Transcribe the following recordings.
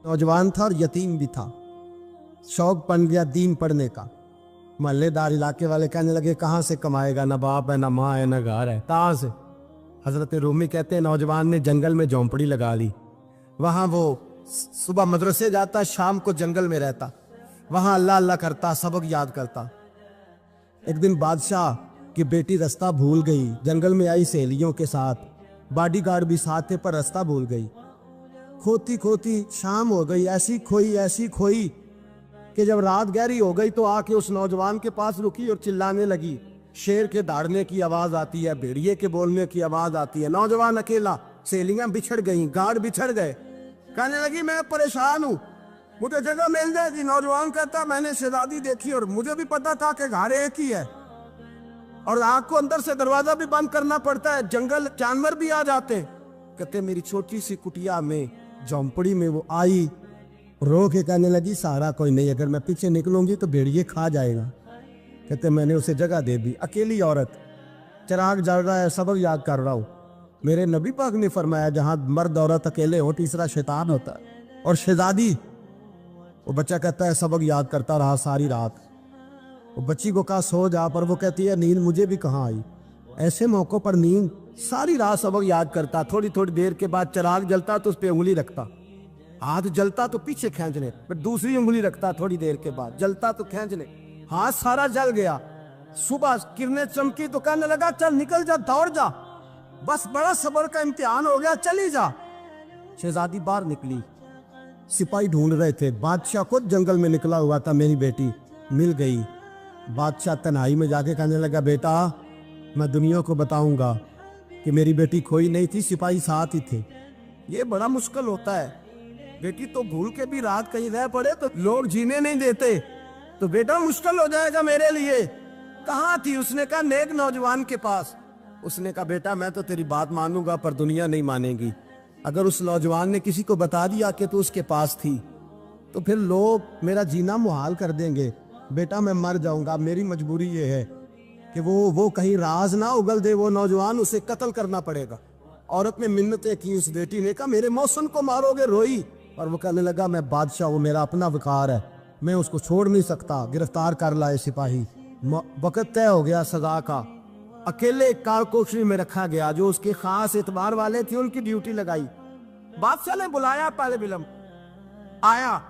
नौजवान था और यतीम भी था। शौक बन गया दीन पढ़ने का। मोहल्लेदार इलाके वाले कहने लगे कहाँ से कमाएगा, ना बाप है, ना माँ है, ना घर है, कहाँ से। हजरत रूमी कहते हैं नौजवान ने जंगल में झोंपड़ी लगा ली। वहां वो सुबह मदरसे जाता, शाम को जंगल में रहता, वहां अल्लाह अल्लाह करता, सबक याद करता। एक दिन बादशाह की बेटी रास्ता भूल गई, जंगल में आई सहेलियों के साथ, बॉडीगार्ड भी साथ थे, पर रास्ता भूल गई। खोती खोती शाम हो गई, ऐसी खोई कि जब रात गहरी हो गई तो आके उस नौजवान के पास रुकी और चिल्लाने लगी। शेर के दौड़ने की आवाज आती है, भेड़िए के बोलने की आवाज आती है। नौजवान अकेला, सहेलियां बिछड़ गई, गार्ड बिछड़ गए। कहने लगी मैं परेशान हूँ, मुझे जगह मिल जाएगी। नौजवान कहता मैंने शहजादी देखी और मुझे भी पता था कि घर एक ही है और आग को अंदर से दरवाजा भी बंद करना पड़ता है, जंगल जानवर भी आ जाते। कहते मेरी छोटी सी कुटिया में, झोंपड़ी में वो आई, रो के कहने लगी सहारा कोई नहीं, अगर मैं पीछे निकलूंगी तो भेड़िए खा जाएगा। कहते मैंने उसे जगह दे दी। अकेली औरत, चिराग जल रहा है, सबक याद कर रहा हूँ। मेरे नबी पाक ने फरमाया जहां मर्द औरत अकेले हो तीसरा शैतान होता है। और शहजादी, वो बच्चा कहता है सबक याद करता रहा सारी रात। वो बच्ची को कहा सो जा, पर वो कहती है नींद मुझे भी कहाँ आई। ऐसे मौकों पर नींद, सारी रात सबक याद करता। थोड़ी थोड़ी देर के बाद चिराग जलता तो उस पर उंगली रखता, हाथ जलता तो पीछे खींच ले, फिर दूसरी उंगली रखता, थोड़ी देर के बाद जलता तो खींच ले, हाथ सारा जल गया। सुबह किरणें चमकी तो कहने लगा चल निकल जा, दौड़ जा, बस बड़ा सब्र का इम्तिहान हो गया, चली जा। शहजादी बाहर निकली, सिपाही ढूंढ रहे थे। बादशाह खुद जंगल में निकला हुआ था, मेरी बेटी मिल गई। बादशाह तन्हाई में जाके कहने लगा बेटा मैं दुनिया को बताऊंगा कि मेरी बेटी खोई नहीं थी, सिपाही साथ ही थे। ये बड़ा मुश्किल होता है, बेटी तो भूल के भी रात कहीं रह पड़े तो लोग जीने नहीं देते, तो बेटा मुश्किल हो जाएगा मेरे लिए। कहाँ थी? उसने कहा नेक नौजवान के पास। उसने कहा बेटा मैं तो तेरी बात मानूंगा पर दुनिया नहीं मानेगी। अगर उस नौजवान ने किसी को बता दिया कि तू उसके पास थी तो फिर लोग मेरा जीना मुहाल कर देंगे। बेटा मैं मर जाऊंगा, मेरी मजबूरी ये है कि वो कहीं राज ना उगल दे वो नौजवान, उसे कत्ल करना पड़ेगा। औरत ने मिन्नतें की, उस बेटी ने कहा मेरे मौसम को मारोगे, रोई। और वो कहने लगा मैं बादशाह, वो मेरा अपना विकार है, मैं उसको छोड़ नहीं सकता। गिरफ्तार कर लाए सिपाही। वक्त तय हो गया सजा का। अकेले कार कोठरी में रखा गया, जो उसके खास एतबार वाले थे उनकी ड्यूटी लगाई। बादशाह ने बुलाया, पहले बिलम आया।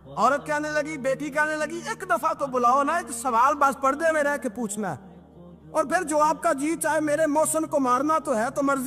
औरत कहने लगी, बेटी कहने लगी एक दफा तो बुलाओ ना, एक सवाल बस पर्दे में रह के पूछना है, और फिर जो आपका जी चाहे मेरे मौसम को मारना तो है तो मर्जी